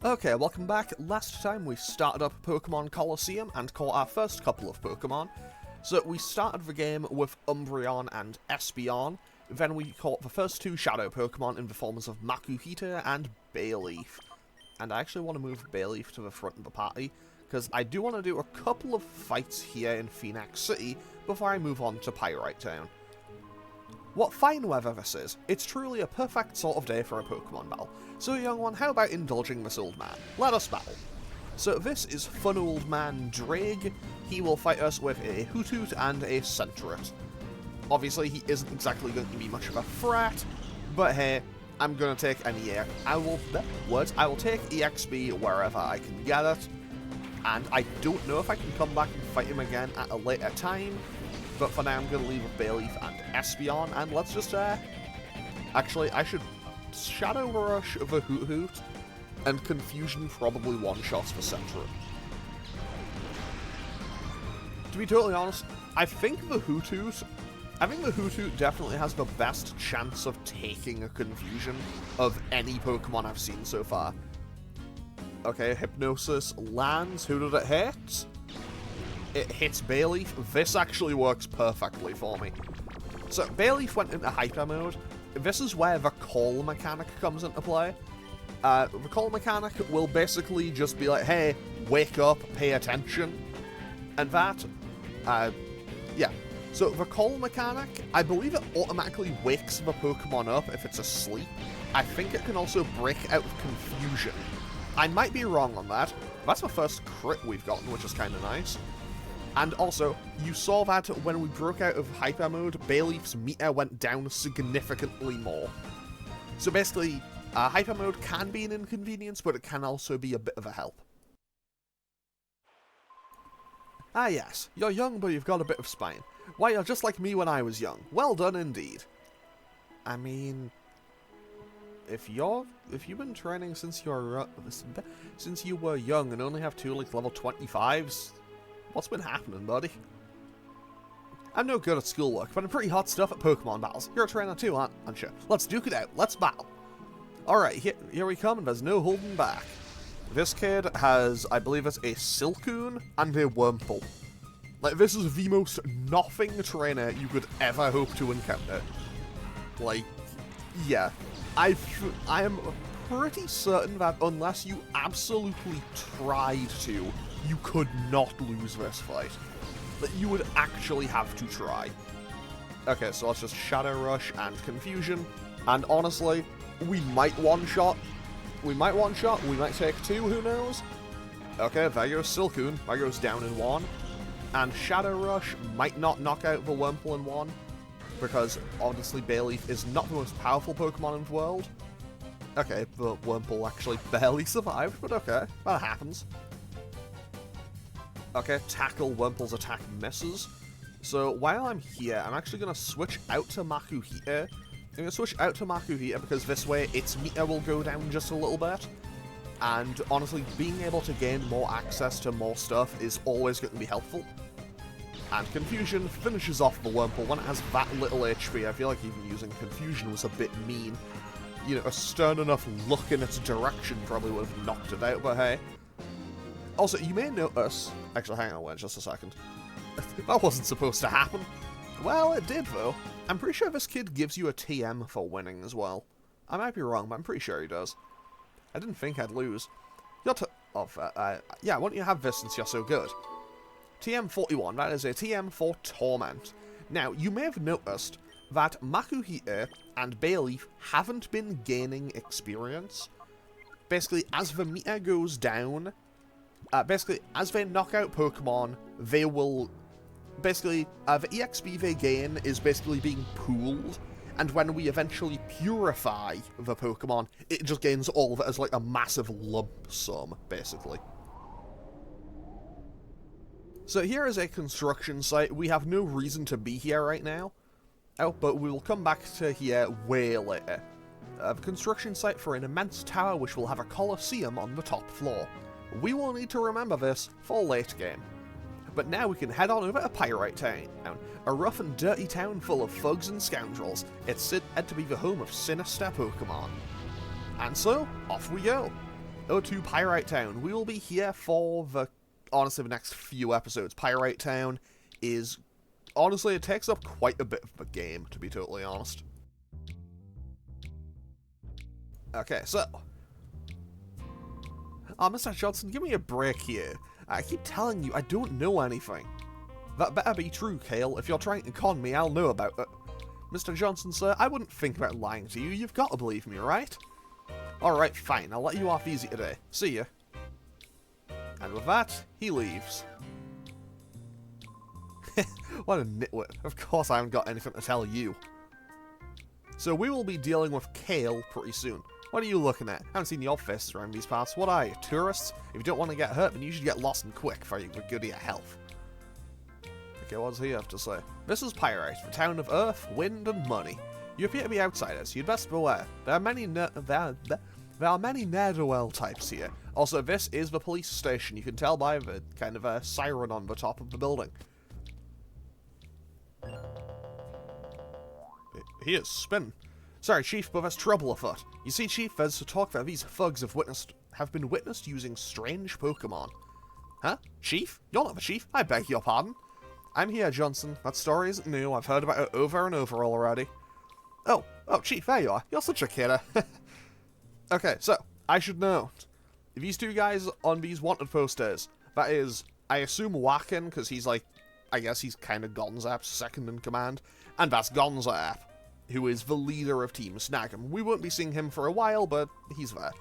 Okay, welcome back. Last time we started up Pokemon Colosseum and caught our first couple of Pokemon. So we started the game with Umbreon and Espeon, then we caught the first two Shadow Pokemon in the forms of Makuhita and Bayleaf. And I actually want to move Bayleaf to the front of the party, because I do want to do a couple of fights here in Phoenix City before I move on to Pyrite Town. What fine weather this is. It's truly a perfect sort of day for a Pokemon battle. So young one, how about indulging this old man? Let us battle. So this is fun old man Drake. He will fight us with a Hoothoot and a Centret. Obviously he isn't exactly going to be much of a threat, but hey, I'm going to take any I will take EXP wherever I can get it, and I don't know if I can come back and fight him again at a later time. But for now, I'm going to leave with Bayleaf and Espeon, and let's just, actually, I should Shadow Rush the Hoothoot, and Confusion probably one-shots for Centret. To be totally honest, I think the Hoothoot definitely has the best chance of taking a Confusion of any Pokemon I've seen so far. Okay, Hypnosis lands. Who did it hit? It hits Bayleaf. This actually works perfectly for me. So Bayleaf went into Hyper Mode. This is where the call mechanic comes into play. The call mechanic will basically just be like, hey, wake up, pay attention. And that, yeah. So the call mechanic, I believe it automatically wakes the Pokemon up if it's asleep. I think it can also break out of Confusion. I might be wrong on that. That's the first crit we've gotten, which is kind of nice. And also, you saw that when we broke out of Hyper Mode, Bayleaf's meter went down significantly more. So basically, Hyper Mode can be an inconvenience, but it can also be a bit of a help. Ah yes, you're young but you've got a bit of spine. Why, you're just like me when I was young. Well done indeed. I mean, if you've been training since you were young and only have two like level 25s, what's been happening, buddy? I'm no good at schoolwork, but I'm pretty hot stuff at Pokemon battles. You're a trainer too, aren't you? Let's duke it out. Let's battle. Alright, here we come, and there's no holding back. This kid has, I believe it's a Silcoon and a Wurmple. Like, this is the most nothing trainer you could ever hope to encounter. Like, yeah. I am pretty certain that unless you absolutely tried to, you could not lose this fight. That you would actually have to try. Okay, so let's just Shadow Rush and Confusion. And honestly, we might one-shot. We might one-shot, we might take two, who knows? Okay, there goes Silcoon. That goes down in one. And Shadow Rush might not knock out the Wurmple in one, because honestly Bayleaf is not the most powerful Pokemon in the world. Okay, the Wurmple actually barely survived, but okay, that happens. Okay, Tackle, Wurmple's attack misses. So while I'm here, I'm actually going to switch out to Makuhita. I'm going to switch out to Makuhita because this way its meter will go down just a little bit. And honestly, being able to gain more access to more stuff is always going to be helpful. And Confusion finishes off the Wurmple when it has that little HP. I feel like even using Confusion was a bit mean. You know, a stern enough look in its direction probably would have knocked it out, but hey. Also, you may notice... Actually, hang on just a second. That wasn't supposed to happen. Well, it did, though. I'm pretty sure this kid gives you a TM for winning as well. I might be wrong, but I'm pretty sure he does. I didn't think I'd lose. You're yeah, why don't you have this since you're so good? TM41, that is a TM for Torment. Now, you may have noticed that Makuhita and Bayleaf haven't been gaining experience. Basically, as the meter goes down, basically, as they knock out Pokemon, they will... Basically, the EXP they gain is basically being pooled, and when we eventually purify the Pokemon, it just gains all of it as like a massive lump sum, basically. So here is a construction site. We have no reason to be here right now. Oh, but we will come back to here way later. The construction site for an immense tower which will have a Colosseum on the top floor. We will need to remember this for late game. But now we can head on over to Pyrite Town, a rough and dirty town full of thugs and scoundrels. It's said to be the home of sinister Pokemon. And so, off we go. to Pyrite Town. We will be here for honestly, the next few episodes. Pyrite Town is, honestly, it takes up quite a bit of the game, to be totally honest. Okay, so. Mr. Johnson, give me a break here. I keep telling you, I don't know anything. That better be true, Kale. If you're trying to con me, I'll know about it. Mr. Johnson, sir, I wouldn't think about lying to you. You've got to believe me, right? Alright, fine. I'll let you off easy today. See ya. And with that, he leaves. What a nitwit. Of course I haven't got anything to tell you. So we will be dealing with Kale pretty soon. What are you looking at? I haven't seen your faces around these parts. What are you, tourists? If you don't want to get hurt, then you should get lost and quick for the good of your health. Okay, what does he have to say? This is Pyrite, the town of earth, wind, and money. You appear to be outsiders. You'd best beware. There are many ne'er-do-well types here. Also, this is the police station. You can tell by the kind of a siren on the top of the building. He is spinning. Sorry, Chief, but there's trouble afoot. You see, Chief, there's talk that these thugs have been witnessed using strange Pokemon. Huh? Chief? You're not the Chief. I beg your pardon. I'm here, Johnson. That story isn't new. I've heard about it over and over already. Oh, Chief, there you are. You're such a kidder. Okay, so, I should know. These two guys on these wanted posters, that is, I assume Wacken, because he's like, I guess he's kind of Gonzap's second in command, and that's Gonzap, who is the leader of Team Snag'em. We won't be seeing him for a while, but he's there.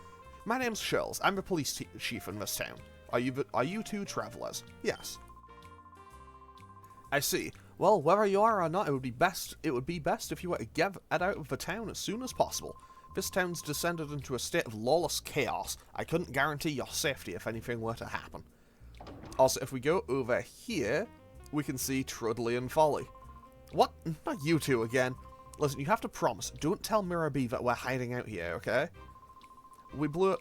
My name's Shills. I'm the police chief in this town. Are you two travelers? Yes. I see. Well, whether you are or not, it would be best if you were to get out of the town as soon as possible. This town's descended into a state of lawless chaos. I couldn't guarantee your safety if anything were to happen. Also, if we go over here, we can see Trudley and Folly. What? Not you two again. Listen, you have to promise, don't tell Mirabee that we're hiding out here, okay?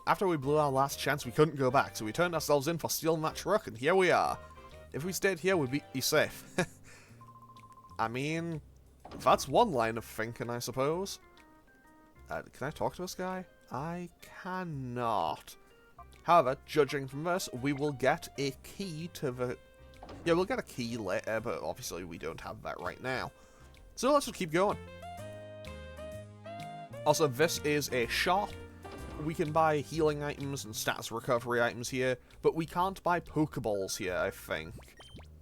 After we blew our last chance, we couldn't go back, so we turned ourselves in for stealing that truck, and here we are. If we stayed here, we'd be safe. I mean, that's one line of thinking, I suppose. Can I talk to this guy? I cannot. However, judging from this, we will get a key to the... Yeah, we'll get a key later, but obviously we don't have that right now. So let's just keep going. Also, this is a shop. We can buy healing items and stats recovery items here, but we can't buy Pokeballs here, I think.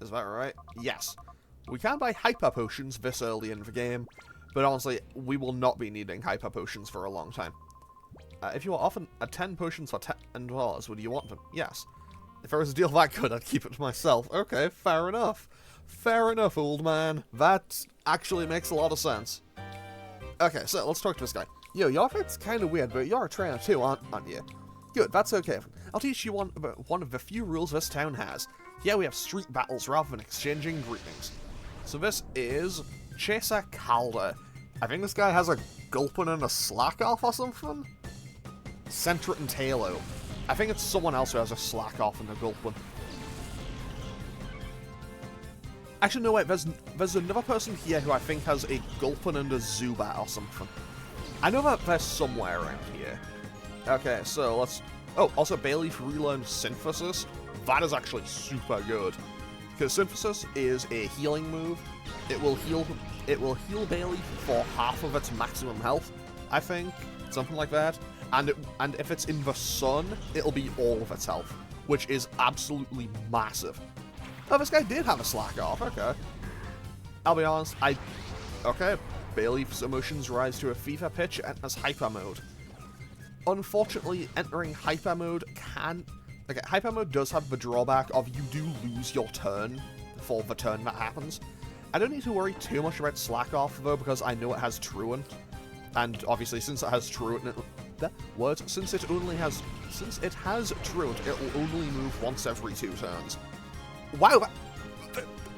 Is that right? Yes. We can buy Hyper Potions this early in the game, but honestly, we will not be needing Hyper Potions for a long time. If you were offered 10 potions for $10, would you want them? Yes. If there was a deal that good, I'd keep it to myself. Okay, fair enough. Fair enough, old man. That actually makes a lot of sense. Okay, so let's talk to this guy. Yo, your outfit's kind of weird, but you're a trainer too, aren't you? Good, that's okay. I'll teach you one of the few rules this town has. Here we have street battles rather than exchanging greetings. So this is Chaser Calder. I think this guy has a Gulpin and a Slack Off or something? Centret and Halo. I think it's someone else who has a Slack Off and a Gulpin. Actually, no, wait, there's another person here who I think has a Gulpin and a Zubat or something. I know that they're somewhere around here. Okay, so let's... Oh, also Bayleaf relearned Synthesis. That is actually super good. Because Synthesis is a healing move. It will heal Bayleaf for half of its maximum health, I think. Something like that. And if it's in the sun, it'll be all of its health. Which is absolutely massive. Oh, this guy did have a Slack Off, okay. I'll be honest, okay, Bayleaf's emotions rise to a fever pitch and enters Hyper Mode. Unfortunately, entering Hyper Mode okay, Hyper Mode does have the drawback of you do lose your turn for the turn that happens. I don't need to worry too much about Slack Off, though, because I know it has Truant. And obviously, since it has Truant, since it has Truant, it will only move once every 2 turns. Wow,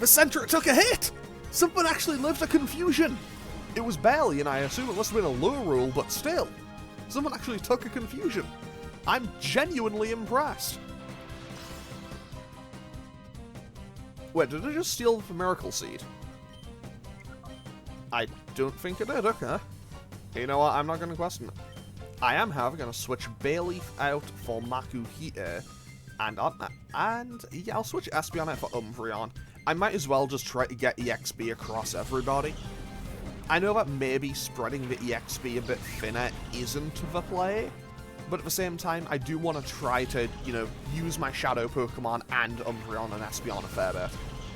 the Centret took a hit! Someone actually lived a confusion! It was barely, and I assume it must have been a low roll, but still. Someone actually took a confusion. I'm genuinely impressed. Wait, did I just steal the Miracle Seed? I don't think it did, okay. You know what, I'm not going to question it. I am, however, going to switch Bayleaf out for Makuhita, and yeah, I'll switch Espeon out for Umbreon. I might as well just try to get EXP across everybody. I know that maybe spreading the EXP a bit thinner isn't the play, but at the same time, I do want to try to, you know, use my Shadow Pokemon and Umbreon and Espeon a fair bit.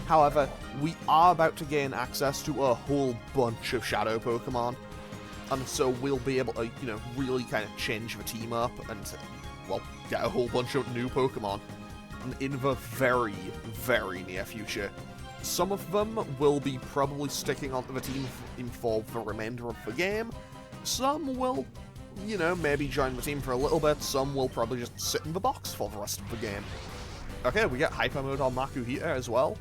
However, we are about to gain access to a whole bunch of Shadow Pokemon, and so we'll be able to, you know, really kind of change the team up and, well, get a whole bunch of new Pokemon in the very, very near future. Some of them will be probably sticking onto the team for the remainder of the game. Some will, you know, maybe join the team for a little bit. Some will probably just sit in the box for the rest of the game. Okay, we get Hyper Mode on Makuhita as well.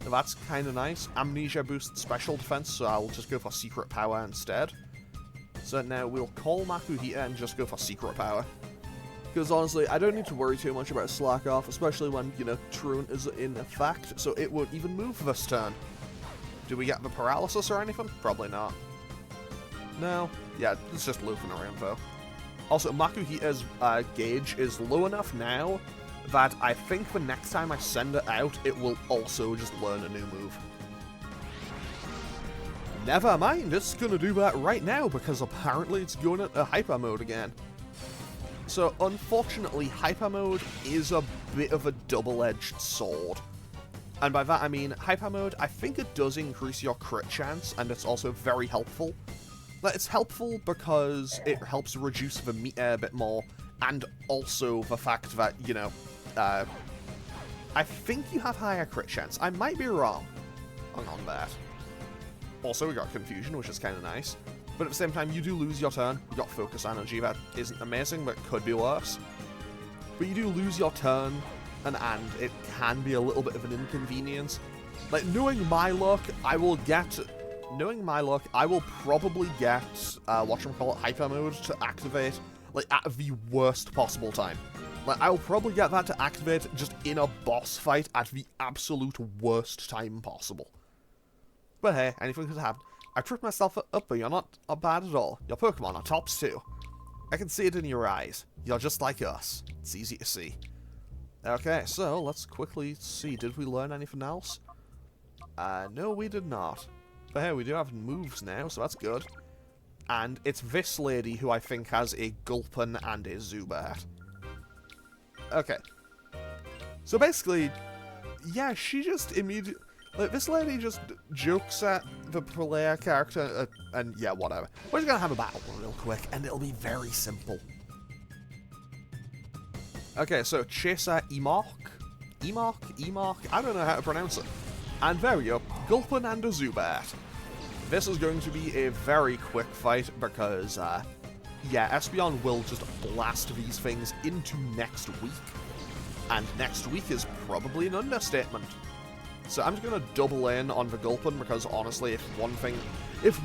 That's kind of nice. Amnesia boosts special defense, so I'll just go for Secret Power instead. So now we'll call Makuhita and just go for Secret Power. Because honestly, I don't need to worry too much about Slack Off, especially when, you know, Truant is in effect, so it won't even move this turn. Do we get the Paralysis or anything? Probably not. No. Yeah, it's just looping around though. Also, Makuhita's gauge is low enough now that I think the next time I send it out, it will also just learn a new move. Never mind, it's gonna do that right now, because apparently it's going into Hyper Mode again. So, unfortunately, Hyper Mode is a bit of a double-edged sword. And by that I mean, Hyper Mode, I think it does increase your crit chance, and it's also very helpful. But it's helpful because it helps reduce the meter a bit more, and also the fact that, you know, I think you have higher crit chance. I might be wrong on that. Also, we got Confusion, which is kind of nice. But at the same time, you do lose your turn. You got Focus Energy, that isn't amazing, but could be worse. But you do lose your turn, and it can be a little bit of an inconvenience. Like, knowing my luck, I will probably get, whatchamacallit, Hyper Mode to activate, like, at the worst possible time. Like, I'll probably get that to activate just in a boss fight at the absolute worst time possible. But hey, anything could happen. I tripped myself up, but you're not bad at all. Your Pokemon are tops too. I can see it in your eyes. You're just like us. It's easy to see. Okay, so let's quickly see. Did we learn anything else? No, we did not. But hey, we do have moves now, so that's good. And it's this lady who I think has a Gulpin and a Zubat. Okay. So basically, yeah, she just immediately... Like, this lady just jokes at the player character, and yeah, whatever. We're just gonna have a battle real quick, and it'll be very simple. Okay, so Chaser Emok, I don't know how to pronounce it. And there we go, Gulpin and a Zubat. This is going to be a very quick fight, because, yeah, Espeon will just blast these things into next week. And next week is probably an understatement. So I'm just going to double in on the Gulpin, because honestly, if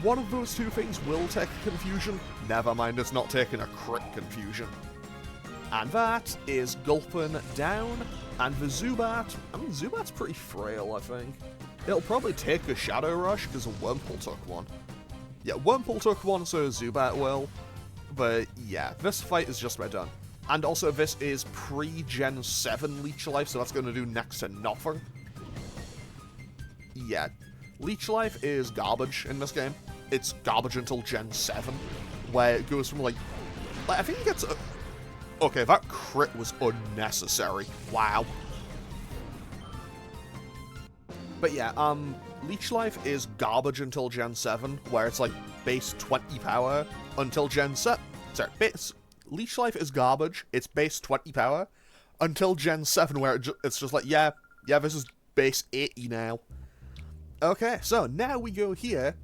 one of those two things will take Confusion, never mind, it's not taking a crit Confusion. And that is Gulpin down, and the Zubat, I mean, Zubat's pretty frail, I think. It'll probably take a Shadow Rush, because a Wurmple took one. Yeah, Wurmple took one, so Zubat will. But yeah, this fight is just about done. And also, this is pre-Gen 7 Leech Life, so that's going to do next to nothing. Yeah, Leech Life is garbage in this game. It's garbage until Gen 7, where it goes from, like I think it gets... Okay, that crit was unnecessary. Wow. But yeah, Leech Life is garbage until Gen 7, where it's, like, base 20 power until Gen 7. Sorry, Leech Life is garbage, it's base 20 power, until Gen 7, where it's just like, yeah, this is base 80 now. Okay, so now we go here.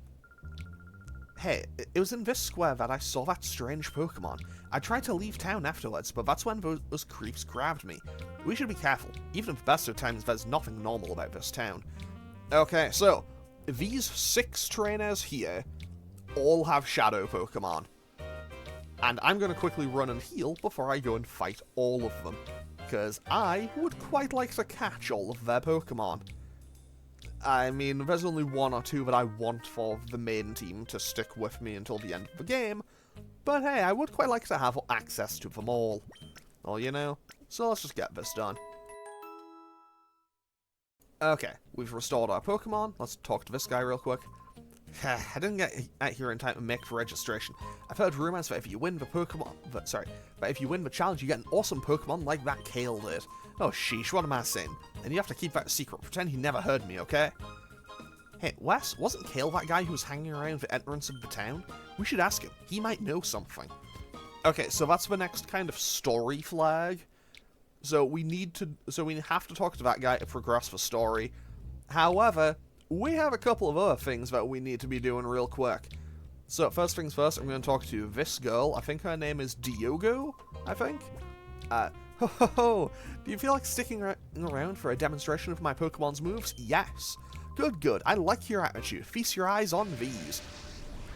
Hey, it was in this square that I saw that strange Pokemon. I tried to leave town afterwards, but that's when those creeps grabbed me. We should be careful. Even at the best of times, there's nothing normal about this town. Okay, so, these 6 trainers here all have Shadow Pokemon. And I'm going to quickly run and heal before I go and fight all of them, because I would quite like to catch all of their Pokemon. I mean, there's only 1 or 2 that I want for the main team to stick with me until the end of the game, But hey, I would quite like to have access to them all. Well, you know, so let's just get this done. Okay, we've restored our Pokemon. Let's talk to this guy real quick. I didn't get out here in time to make for registration. I've heard rumors that if you win the if you win the challenge, you get an awesome Pokemon like that Kale did. Oh sheesh, what am I saying? And you have to keep that a secret. Pretend he never heard me, okay? Hey, Wes, wasn't Kale that guy who was hanging around the entrance of the town? We should ask him. He might know something. Okay, so that's the next kind of story flag. So we have to talk to that guy to progress the story. However, we have a couple of other things that we need to be doing real quick. So first things first, I'm going to talk to this girl. I think her name is Diogo, I think. Ho ho ho! Do you feel like sticking around for a demonstration of my Pokemon's moves? Yes. Good, good. I like your attitude. Feast your eyes on these.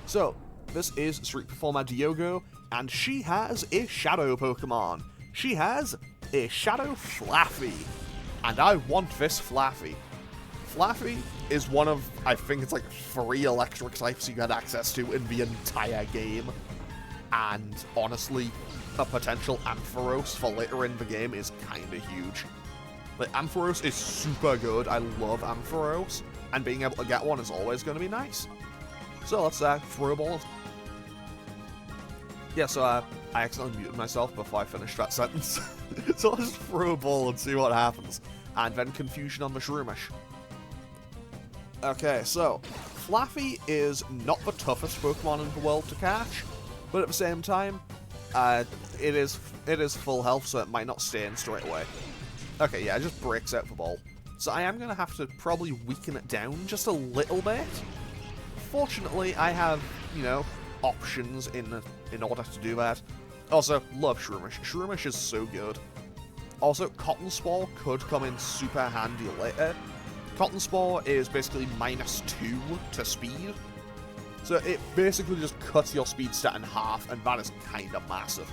So, this is street performer Diogo, and she has a shadow Pokemon. She has a Shadow Flaffy. And I want this Flaffy. Flaffy is one of, I think it's like 3 electric types you get access to in the entire game. And honestly, a potential Ampharos for later in the game is kinda huge. Like, Ampharos is super good. I love Ampharos. And being able to get one is always going to be nice. So let's throw balls. Yeah, so I accidentally muted myself before I finished that sentence. So I'll just throw a ball and see what happens. And then confusion on the Shroomish. Okay, so Flaffy is not the toughest Pokemon in the world to catch, but at the same time, it is full health, so it might not stay in straight away. Okay, yeah, it just breaks out the ball. So I am going to have to probably weaken it down just a little bit. Fortunately, I have, you know, options in order to do that. Also, love Shroomish. Shroomish is so good. Also, Cotton Spore could come in super handy later. Cotton Spore is basically -2 to speed. So it basically just cuts your speed stat in half, and that is kind of massive.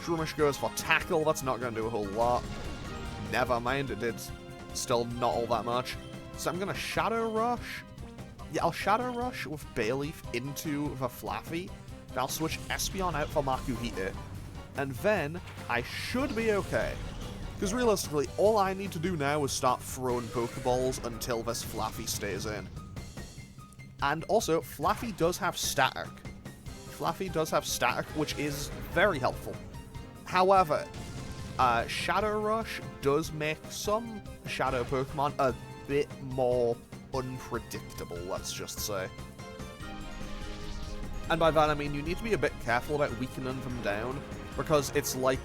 Shroomish goes for Tackle, that's not going to do a whole lot. Never mind, it did still not all that much. So I'm going to Shadow Rush. Yeah, I'll Shadow Rush with Bayleaf into the Flaffy. Then I'll switch Espeon out for Makuhita. And then I should be okay. Because realistically, all I need to do now is start throwing Pokeballs until this Flaffy stays in. And also, Flaffy does have Static. Flaffy does have Static, which is very helpful. However, Shadow Rush does make some Shadow Pokemon a bit more unpredictable, let's just say. And by that I mean you need to be a bit careful about weakening them down, because it's like...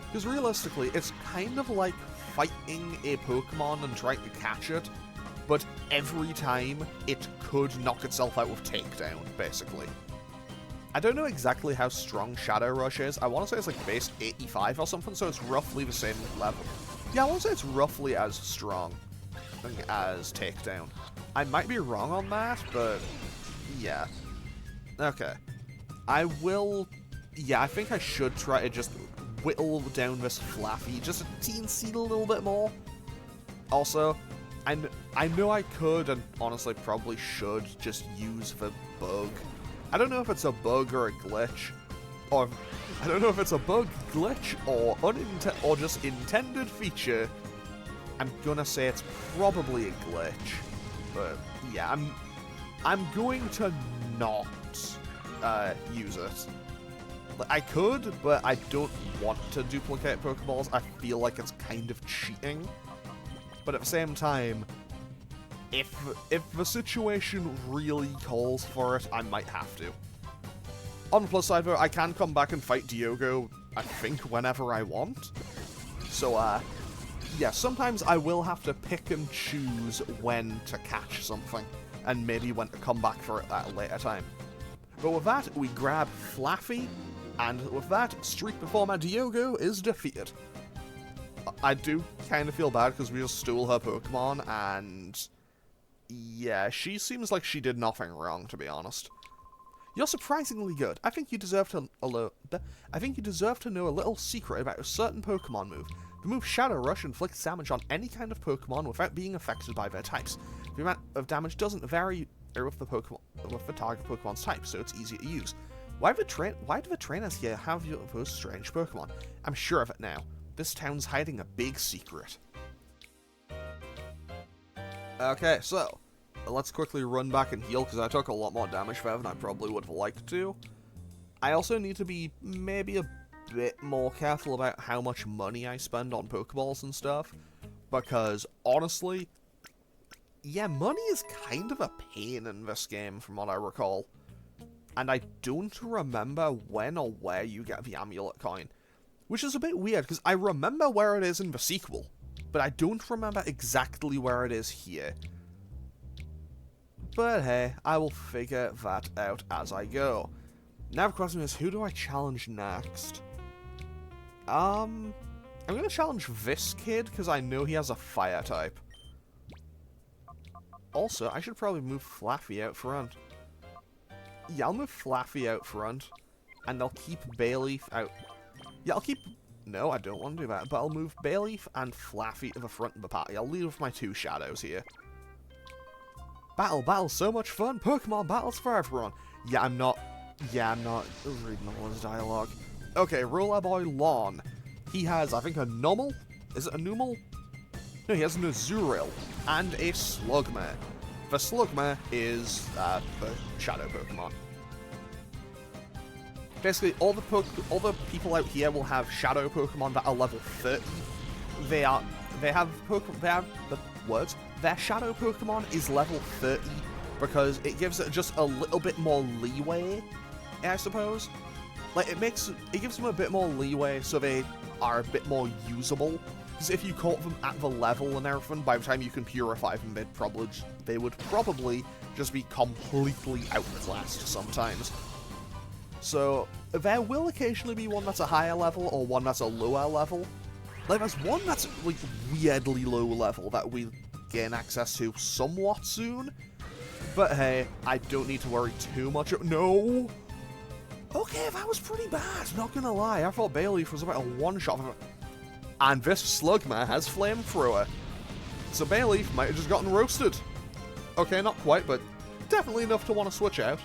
Because realistically, it's kind of like fighting a Pokemon and trying to catch it, but every time it could knock itself out with Takedown, basically. I don't know exactly how strong Shadow Rush is. I want to say it's like base 85 or something, so it's roughly the same level. Yeah, I want to say it's roughly as strong as Takedown. I might be wrong on that, but yeah. Okay. I will... Yeah, I think I should try to just whittle down this Flaffy just a teensy little bit more. Also, I know I could, and honestly probably should, just use the bug. I don't know if it's a bug or a glitch, or I don't know if it's a bug, glitch, or just intended feature. I'm gonna say it's probably a glitch, but yeah, I'm going to not use it. I could, but I don't want to duplicate Pokeballs. I feel like it's kind of cheating. But at the same time, if the situation really calls for it, I might have to. On the plus side though, I can come back and fight Diogo, I think, whenever I want. So, yeah, sometimes I will have to pick and choose when to catch something, and maybe when to come back for it at a later time. But with that, we grab Flaffy, and with that, Street Performer Diogo is defeated. I do kind of feel bad because we just stole her Pokemon, and yeah, she seems like she did nothing wrong, to be honest. You're surprisingly good. I think you deserve to know a little secret about a certain Pokemon move. The move Shadow Rush inflicts damage on any kind of Pokemon without being affected by their types. The amount of damage doesn't vary with the target Pokemon's type, so it's easy to use. Why do the trainers here have those strange Pokemon? I'm sure of it now. This town's hiding a big secret. Okay, so let's quickly run back and heal, because I took a lot more damage there than I probably would have liked to. I also need to be maybe a bit more careful about how much money I spend on Pokeballs and stuff, because honestly, yeah, money is kind of a pain in this game from what I recall. And I don't remember when or where you get the amulet coin, which is a bit weird, because I remember where it is in the sequel, but I don't remember exactly where it is here. But hey, I will figure that out as I go. Now the question is, who do I challenge next? I'm gonna challenge this kid, because I know he has a fire type. Also, I should probably move Flaffy out front. Yeah, I'll move Flaffy out front, and I'll keep Bayleaf out. Yeah, I'll keep... No, I don't want to do that, but I'll move Bayleaf and Flaffy to the front of the party. I'll lead with my two shadows here. Battle, so much fun! Pokemon battles for everyone! Yeah, I'm not reading all his dialogue. Okay, Roller Boy Lon. He has, I think, a Numel? Is it a Numel? No, he has an Azurill and a Slugma. The Slugma is a shadow Pokemon. Basically, all the people out here will have shadow Pokemon that are level 30. Their shadow Pokemon is level 30 because it gives it just a little bit more leeway, I suppose. Like, it gives them a bit more leeway so they are a bit more usable. Because if you caught them at the level and everything, by the time you can purify them, they would probably just be completely outclassed sometimes. So, there will occasionally be one that's a higher level, or one that's a lower level. Like, there's one that's, like, weirdly low level that we gain access to somewhat soon. But hey, I don't need to worry too much. No! Okay, that was pretty bad, not gonna lie. I thought Bayleaf was about a one-shot. And this Slugma has Flamethrower. So Bayleaf might have just gotten roasted. Okay, not quite, but definitely enough to want to switch out.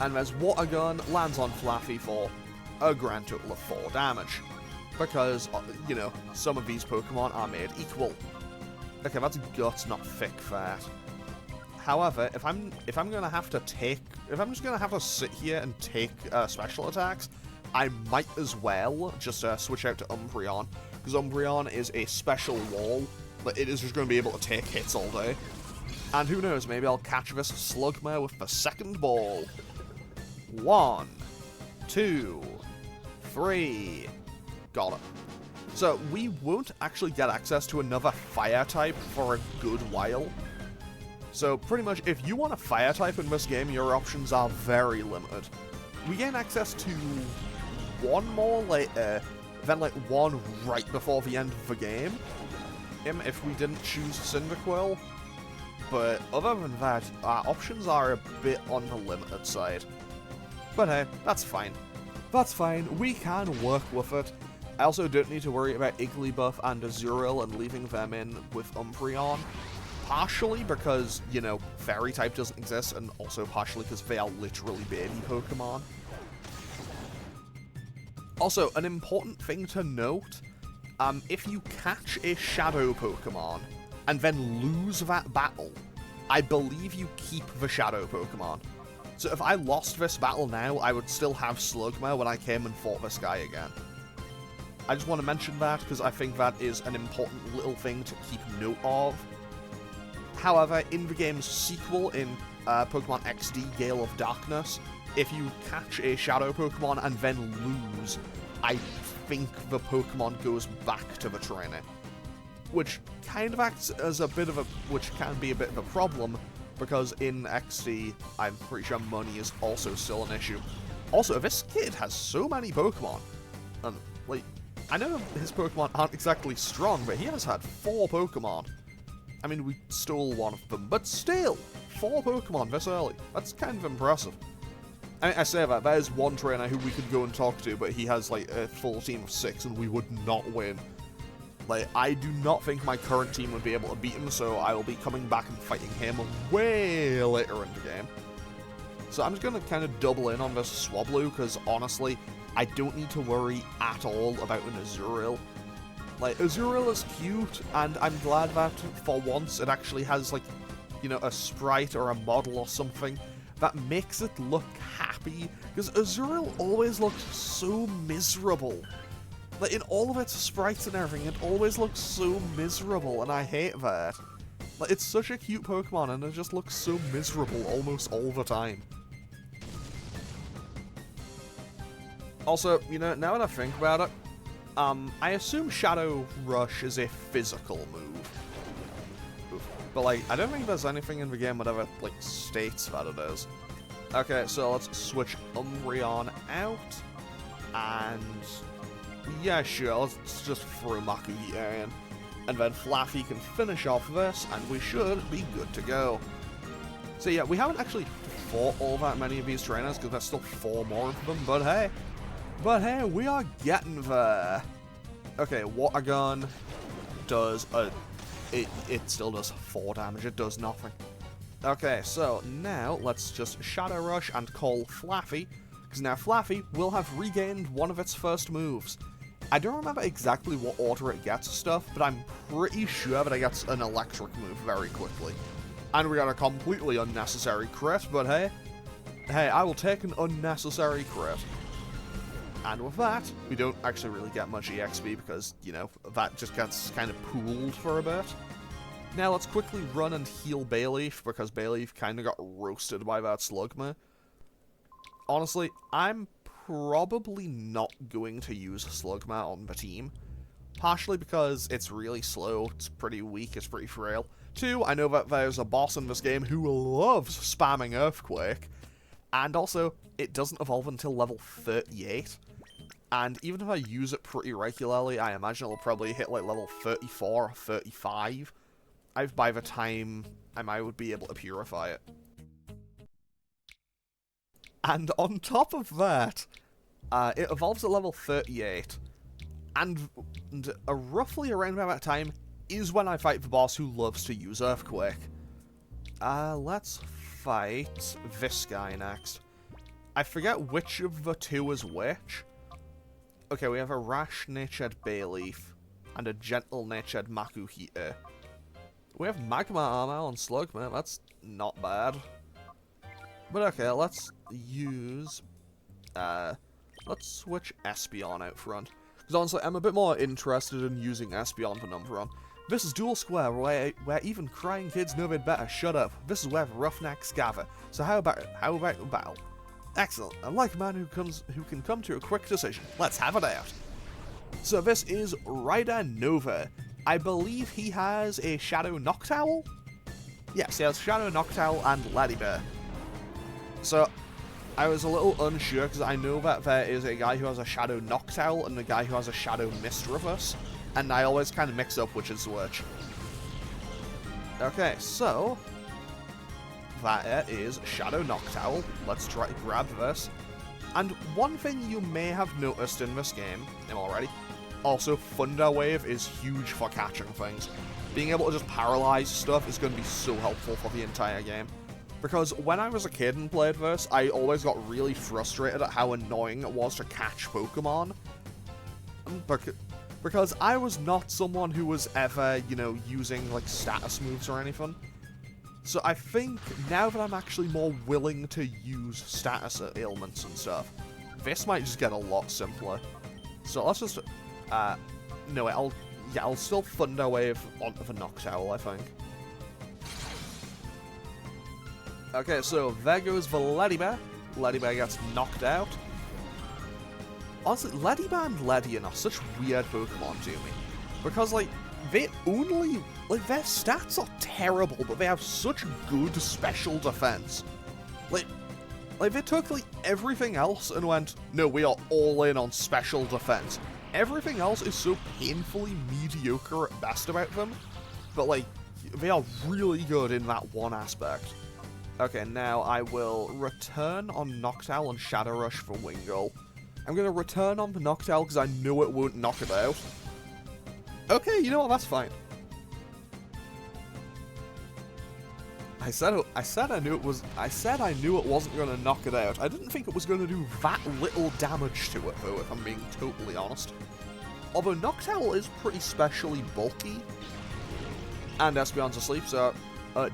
And there's Water Gun, lands on Flaffy for a grand total of 4 damage. Because, you know, some of these Pokemon are made equal. Okay, that's Guts, not Thick Fat. However, if I'm just gonna have to sit here and take special attacks, I might as well just switch out to Umbreon, because Umbreon is a special wall, but it is just going to be able to take hits all day. And who knows, maybe I'll catch this Slugma with the second ball. 1, 2, 3. Got it. So, we won't actually get access to another fire type for a good while. So, pretty much, if you want a fire type in this game, your options are very limited. We gain access to one more later, then like one right before the end of the game, if we didn't choose Cyndaquil. But other than that, our options are a bit on the limited side. But hey, that's fine. That's fine, we can work with it. I also don't need to worry about Igglybuff and Azurill and leaving them in with Umbreon. Partially because, you know, Fairy type doesn't exist, and also partially because they are literally baby Pokemon. Also, an important thing to note, if you catch a Shadow Pokemon and then lose that battle, I believe you keep the Shadow Pokemon. So if I lost this battle now, I would still have Slugma when I came and fought this guy again. I just want to mention that because I think that is an important little thing to keep note of. However, in the game's sequel, in Pokemon XD Gale of Darkness, if you catch a Shadow Pokemon and then lose, I think the Pokemon goes back to the trainer. Which kind of acts as which can be a bit of a problem, because in XD, I'm pretty sure money is also still an issue. Also, this kid has so many Pokemon, and, like, I know his Pokemon aren't exactly strong, but he has had 4 Pokemon. I mean, we stole one of them, but still, 4 Pokemon this early. That's kind of impressive. I say that, there is one trainer who we could go and talk to, but he has, like, a full team of 6, and we would not win. Like, I do not think my current team would be able to beat him, so I will be coming back and fighting him way later in the game. So I'm just going to kind of double in on this Swablu, because honestly, I don't need to worry at all about an Azurill. Like, Azurill is cute, and I'm glad that, for once, it actually has, like, you know, a sprite or a model or something that makes it look happy, because Azurill always looks so miserable. Like, in all of its sprites and everything, it always looks so miserable, and I hate that. Like, it's such a cute Pokemon, and it just looks so miserable almost all the time. Also, you know, now that I think about it, I assume Shadow Rush is a physical move. But, like, I don't think there's anything in the game that ever, like, states that it is. Okay, so let's switch Umbreon out, and... yeah, sure, let's just throw Makuhita in. And then Flaffy can finish off this, and we should be good to go. So yeah, we haven't actually fought all that many of these trainers, because there's still 4 more of them, but hey, we are getting there. Okay, Water Gun does, it still does 4 damage, it does nothing. Okay, so now let's just Shadow Rush and call Flaffy, because now Flaffy will have regained one of its first moves. I don't remember exactly what order it gets stuff, but I'm pretty sure that it gets an electric move very quickly. And we got a completely unnecessary crit, but hey, I will take an unnecessary crit. And with that, we don't actually really get much EXP because, you know, that just gets kind of pooled for a bit. Now let's quickly run and heal Bayleaf, because Bayleaf kind of got roasted by that Slugma. Honestly, I'm probably not going to use Slugma on the team. Partially because it's really slow, it's pretty weak, it's pretty frail. 2, I know that there's a boss in this game who loves spamming Earthquake. And also, it doesn't evolve until level 38. And even if I use it pretty regularly, I imagine it'll probably hit like level 34 or 35. By the time I would be able to purify it. And on top of that, it evolves at level 38. And roughly around about that time is when I fight the boss who loves to use Earthquake. Let's fight this guy next. I forget which of the 2 is which. Okay, we have a rash-natured Bayleaf and a gentle-natured Makuhita. We have Magma Armor on Slugma, that's not bad. But okay, let's use... let's switch Espeon out front. Because honestly, I'm a bit more interested in using Espeon than Umbreon. This is Duel Square, where even crying kids know they'd better shut up. This is where the roughnecks gather. So how about battle? Excellent. I like a man who can come to a quick decision. Let's have it out. So this is Ryder Nova. I believe he has a Shadow Noctowl? Yes, he has Shadow Noctowl and Ladybear. So, I was a little unsure, because I know that there is a guy who has a Shadow Noctowl and a guy who has a Shadow Misdreavus, and I always kind of mix up which is which. Okay, so... that is Shadow Noctowl. Let's try to grab this. And one thing you may have noticed in this game, already, also Thunder Wave is huge for catching things. Being able to just paralyze stuff is going to be so helpful for the entire game. Because when I was a kid and played this, I always got really frustrated at how annoying it was to catch Pokemon. Because I was not someone who was ever, you know, using, like, status moves or anything. So I think now that I'm actually more willing to use status ailments and stuff, this might just get a lot simpler. So let's just... no, I'll still Thunder Wave onto the Noctowl, I think. Okay, so there goes the Ladybear. Ladybear gets knocked out. Honestly, Ladybear and Ledian are such weird Pokemon to me. Because, like, they only... like, their stats are terrible, but they have such good special defense. Like they took, like, everything else and went, no, we are all in on special defense. Everything else is so painfully mediocre at best about them, but, like, they are really good in that one aspect. Okay, now I will return on Noctowl and Shadow Rush for Wingull. I'm going to return on the Noctowl because I know it won't knock it out. Okay, you know what, that's fine. I said I knew it wasn't going to knock it out. I didn't think it was going to do that little damage to it, though, if I'm being totally honest. Although Noctowl is pretty specially bulky. And Espeon's asleep, so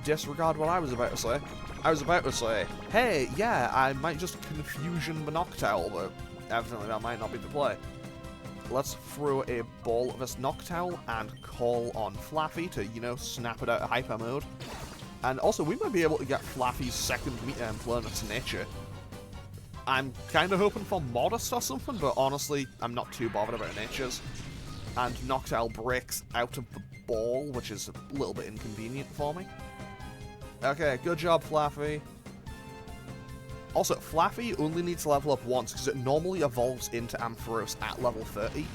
disregard what I was about to say. I was about to say, hey, yeah, I might just confusion the Noctowl, but evidently that might not be the play. Let's throw a ball of this Noctowl and call on Flaffy to, you know, snap it out of hyper mode. And also, we might be able to get Flaffy's second meter and learn its nature. I'm kind of hoping for Modest or something, but honestly, I'm not too bothered about natures. And Noctowl breaks out of the ball, which is a little bit inconvenient for me. Okay, good job, Flaffy. Also, Flaffy only needs to level up once, because it normally evolves into Ampharos at level 30.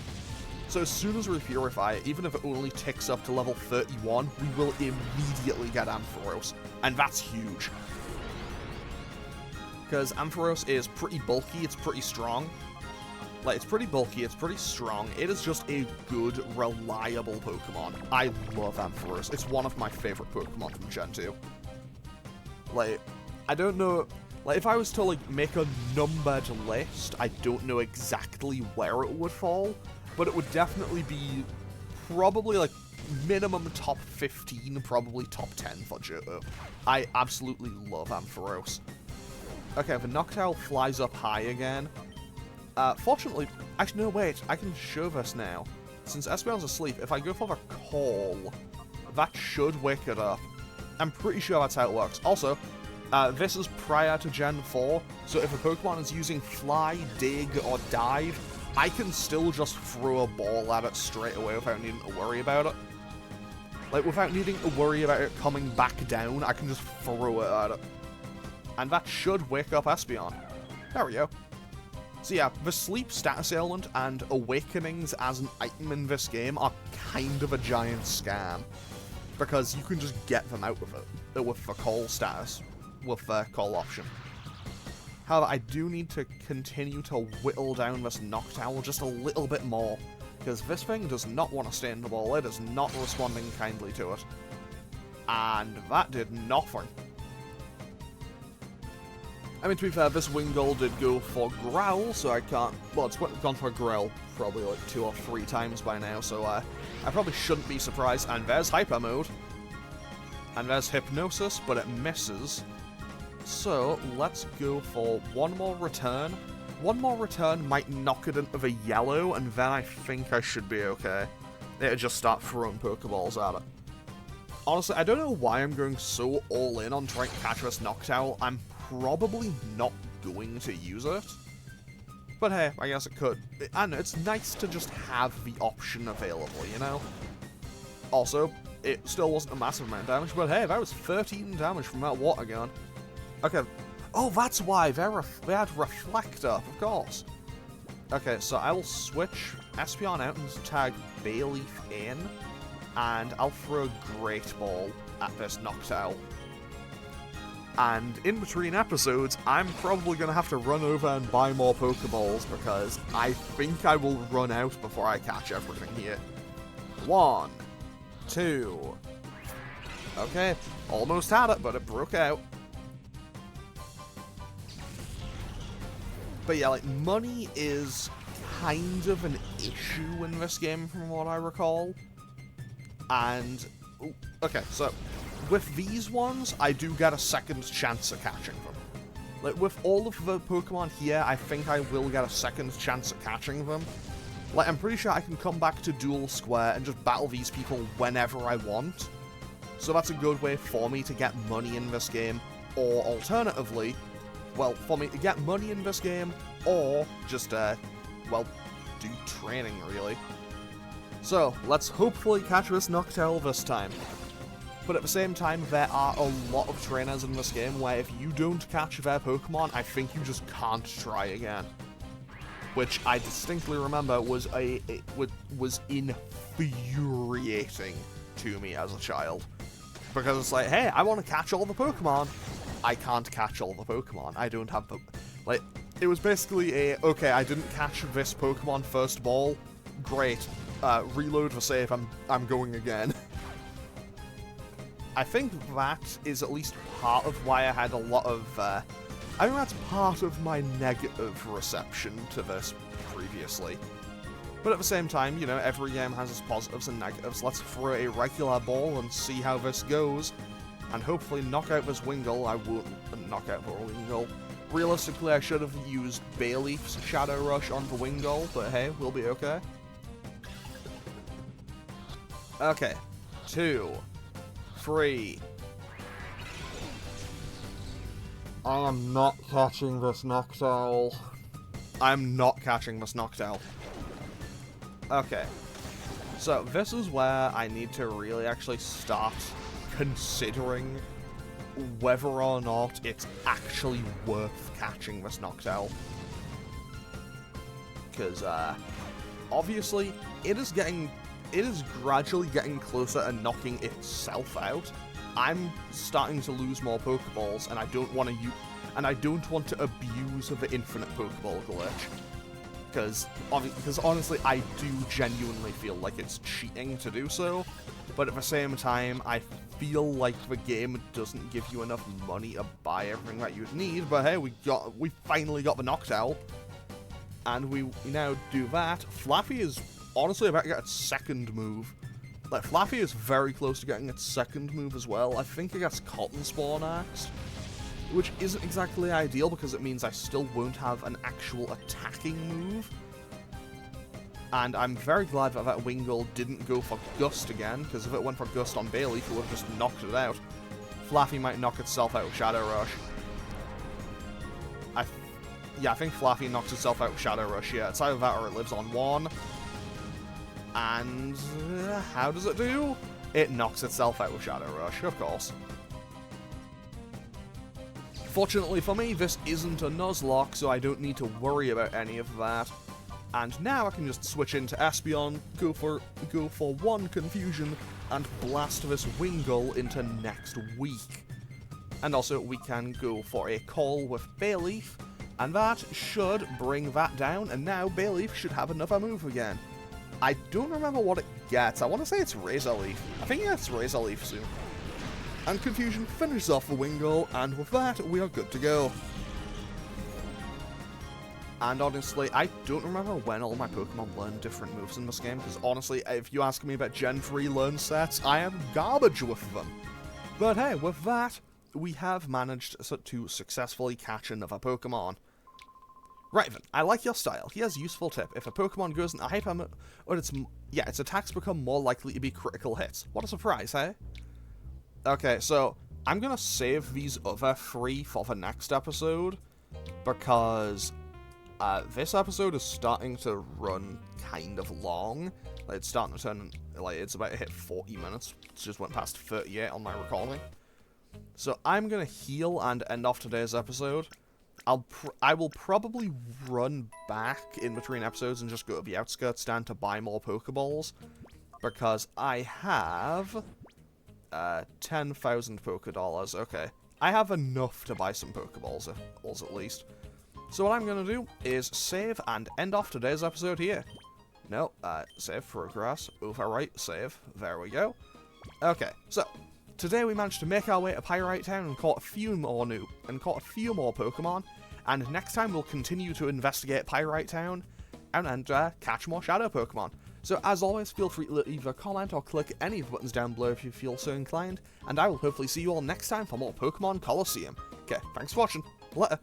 So as soon as we Purify it, even if it only ticks up to level 31, we will immediately get Ampharos. And that's huge. Because Ampharos is pretty bulky, it's pretty strong. Like, it's pretty bulky, it's pretty strong. It is just a good, reliable Pokemon. I love Ampharos. It's one of my favorite Pokemon from Gen 2. Like, I don't know... Like, if I was to, like, make a numbered list, I don't know exactly where it would fall, but it would definitely be probably, like, minimum top 15, probably top 10 for Johto. I absolutely love Ampharos. Okay, the Noctowl flies up high again. Fortunately, actually, no, wait, I can show this now. Since Espeon's asleep, if I go for the call, that should wake it up. I'm pretty sure that's how it works. Also, this is prior to Gen 4, so if a Pokemon is using Fly, Dig, or Dive, I can still just throw a ball at it straight away without needing to worry about it. Like, without needing to worry about it coming back down, I can just throw it at it. And that should wake up Espeon. There we go. So yeah, the Sleep status ailment and Awakenings as an item in this game are kind of a giant scam. Because you can just get them out of it with the call status, with the call option. However, I do need to continue to whittle down this Noctowl just a little bit more, because this thing does not want to stay in the ball, it is not responding kindly to it. And that did nothing. I mean, to be fair, this Wingull did go for Growl, so I can't... Well, it's gone for Growl probably like 2 or 3 times by now, so I probably shouldn't be surprised. And there's Hyper Mode. And there's Hypnosis, but it misses. So, let's go for one more return. One more return might knock it into the yellow, and then I think I should be okay. It'll just start throwing Pokeballs at it. Honestly, I don't know why I'm going so all in on trying to catch this Noctowl. I'm probably not going to use it. But hey, I guess it could. And it's nice to just have the option available, you know? Also, it still wasn't a massive amount of damage, but hey, that was 13 damage from that water gun. Okay. Oh, that's why. They had Reflect up, of course. Okay, so I will switch Espeon out and tag Bayleaf in, and I'll throw Great Ball at this Noctowl. And in between episodes, I'm probably going to have to run over and buy more Pokeballs, because I think I will run out before I catch everything here. 1, 2... Okay, almost had it, but it broke out. But yeah, like, money is kind of an issue in this game from what I recall. And, okay, so with these ones, I do get a second chance at catching them. Like, with all of the Pokemon here, I think I will get a second chance at catching them. Like, I'm pretty sure I can come back to Duel Square and just battle these people whenever I want. So that's a good way for me to get money in this game, or alternatively, well, for me to get money in this game, or just, well, do training, really. So, let's hopefully catch this Noctowl this time. But at the same time, there are a lot of trainers in this game where if you don't catch their Pokemon, I think you just can't try again. Which I distinctly remember was infuriating to me as a child. Because it's like, hey, I want to catch all the Pokemon. I can't catch all the Pokemon. I don't have the... Like, it was basically a, okay, I didn't catch this Pokemon first ball. Great. Reload the save, I'm going again. I think that is at least part of why I had a lot of, I think that's part of my negative reception to this previously. But at the same time, you know, every game has its positives and negatives. Let's throw a regular ball and see how this goes. And hopefully knock out this Wingull. I won't knock out the Wingull. Realistically, I should have used Bayleaf's Shadow Rush on the Wingull, but hey, we'll be okay. Okay. 2, 3. I am not catching this Noctowl. I'm not catching this Noctowl. Okay. So, this is where I need to really actually start considering whether or not it's actually worth catching this Noctowl. Because, obviously, it is gradually getting closer and knocking itself out. I'm starting to lose more Pokeballs, and I don't want to abuse of the infinite Pokeball glitch. Because honestly, I do genuinely feel like it's cheating to do so, but at the same time, I feel like the game doesn't give you enough money to buy everything that you'd need. But hey, we finally got the Noctowl, and we now do that. Flaffy is honestly about to get its second move. Like, Flaffy is very close to getting its second move as well. I think it gets Cotton Spawn next, which isn't exactly ideal because it means I still won't have an actual attacking move. And I'm very glad that that Wingull didn't go for Gust again, because if it went for Gust on Bayleaf, it would have just knocked it out. Flaffy might knock itself out with Shadow Rush. Yeah, I think Flaffy knocks itself out with Shadow Rush, yeah. It's either that or it lives on 1. And how does it do? It knocks itself out with Shadow Rush, of course. Fortunately for me, this isn't a nuzlocke, so I don't need to worry about any of that. And now I can just switch into Espeon, go for 1 Confusion, and blast this Wingull into next week. And also, we can go for a call with Bayleaf, and that should bring that down, and now Bayleaf should have another move again. I don't remember what it gets. I want to say it's Razor Leaf. I think it's Razor Leaf soon. And Confusion finishes off the Wingull, and with that, we are good to go. And honestly, I don't remember when all my Pokemon learn different moves in this game, because honestly, if you ask me about Gen 3 learn sets, I am garbage with them. But hey, with that, we have managed to successfully catch another Pokemon. Right then, I like your style. Here's a useful tip. If a Pokemon goes into hyper mode, or its attacks become more likely to be critical hits. What a surprise, hey? Okay, so I'm gonna save these other 3 for the next episode, because this episode is starting to run kind of long. Like, it's starting to turn, like, it's about to hit 40 minutes. It just went past 38 on my recording. So I'm gonna heal and end off today's episode. I will probably run back in between episodes and just go to the outskirts stand to buy more Pokeballs, because I have 10,000 Pokedollars. Okay, I have enough to buy some Pokeballs at least. So what I'm gonna do is save and end off today's episode here. No, save, progress, overwrite, save. There we go. Okay, so today we managed to make our way to Pyrite Town and caught a few more Pokemon. And next time we'll continue to investigate Pyrite Town and catch more Shadow Pokemon. So as always, feel free to leave a comment or click any of the buttons down below if you feel so inclined. And I will hopefully see you all next time for more Pokemon Colosseum. Okay, thanks for watching. Later.